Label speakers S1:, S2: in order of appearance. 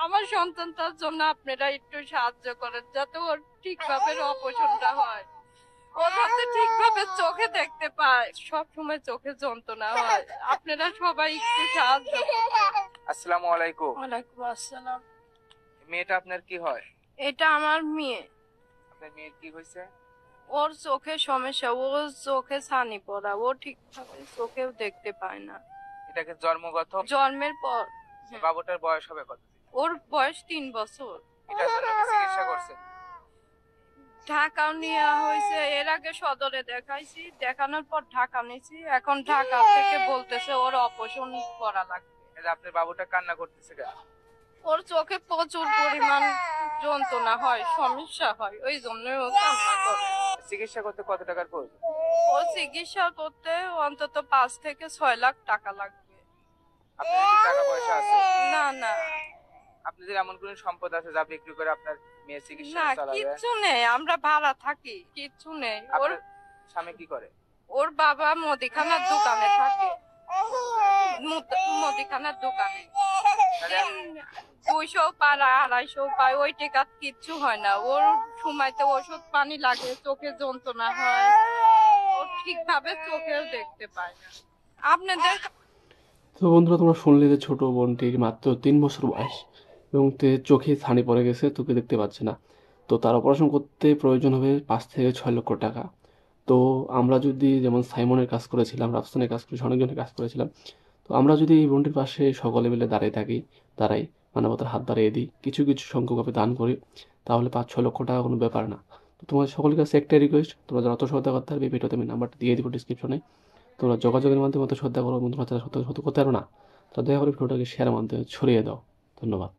S1: আমার সন্তানটার জন্য আপনারা একটু সাহায্য করেন, যাতে ওর ঠিকভাবে অপারেশনটা হয়, ও যাতে ঠিকভাবে চোখে দেখতে পায়। সব সময় চোখে যন্ত্রণা হয়, আপনারা সবাই একটু সাহায্য করুন।
S2: আসসালামু আলাইকুম।
S1: ওয়ালাইকুম আসসালাম।
S2: মেয়েটা আপনার কি হয়?
S1: এটা আমার মেয়ে।
S2: আপনার মেয়ের কি হয়েছে?
S1: ওর চোখে সমস্যা, ও চোখে ছানি পড়া, ও ঠিকভাবে চোখেও দেখতে পায় না।
S2: এটাকে জন্মগত?
S1: জন্মের পর।
S2: বাবুটার বয়স হবে কত?
S1: ওর বয়স 3 বছর।
S2: এটার জন্য কি চিকিৎসা করছে?
S1: ঢাকা নেওয়া হয়েছে, এর আগে সদরে দেখাইছি, দেখানোর পর ঢাকা নিয়েছি, এখন ঢাকা থেকে বলতেছে ওর অপারেশন করা লাগবে।
S2: আপনার বাবুটা কান্না করতেছে কেন?
S1: ওর চোখে প্রচুর পরিমাণ যন্ত্রণা হয়, সমস্যা হয়, ওই জন্য ও কান্না করে।
S2: চিকিৎসা করতে কত টাকার প্রয়োজন?
S1: ও চিকিৎসা করতে অন্তত 5 থেকে 6 লাখ টাকা লাগবে।
S2: আপনার কি টাকা পয়সা আছে?
S1: না না
S2: আপনাদের এমন কোন সম্পদ আছে যা বিক্রি করে আপনার মেয়ের চিকিৎসা
S1: না,
S2: চালাবে?
S1: কিচ্ছু নেই, আমরা ভাড়া থাকি, কিচ্ছু নেই। ওর
S2: আপনার স্বামী কি করে?
S1: ওর বাবা মুদিখানার দোকানে থাকে, মুদিখানার দোকানে। 200 পায় 250 পায়, ওই টাকা কিচ্ছু হয় না। ওর সময়তে ওষুধ পানি লাগে, চোখে যন্ত্রণা হয়, ও ঠিকভাবে চোখেও দেখতে পায় না। আপনাদের
S3: তো বন্ধুরা, তোমরা শুনলে যে ছোট বোনটির মাত্র 3 বছর বয়স এবং চোখে ছানি পড়ে গেছে, তোকে দেখতে পাচ্ছে না। তো তার অপারেশন করতে প্রয়োজন হবে 5 থেকে 6 লক্ষ টাকা। তো আমরা যদি যেমন সাইমনের কাজ করেছিলাম, রাফসানের কাজ করেছি, অনেকজনের কাজ করেছিলাম, তো আমরা যদি এই বোনটির পাশে সকলে মিলে দাঁড়াই, মানবতার হাত বাড়িয়ে দিই, কিছু কিছু সংখ্যক আমি দান করি, তাহলে 5-6 লক্ষ টাকা কোনো ব্যাপার না। তো তোমাদের সকলের কাছে একটাই রিকোয়েস্ট, তোমরা যারা অত সহায়তা করতে পারবে, ভিডিওতে আমি নাম্বারটা দিয়ে দিব ডিসক্রিপশনে, তোমরা যোগাযোগের মাধ্যমে অত শ্রদ্ধা করো। বন্ধুরা যারা সত্য করতে পারো না, তারা দয়া করে ভিডিওটাকে শেয়ারের মাধ্যমে ছড়িয়ে দাও। ধন্যবাদ।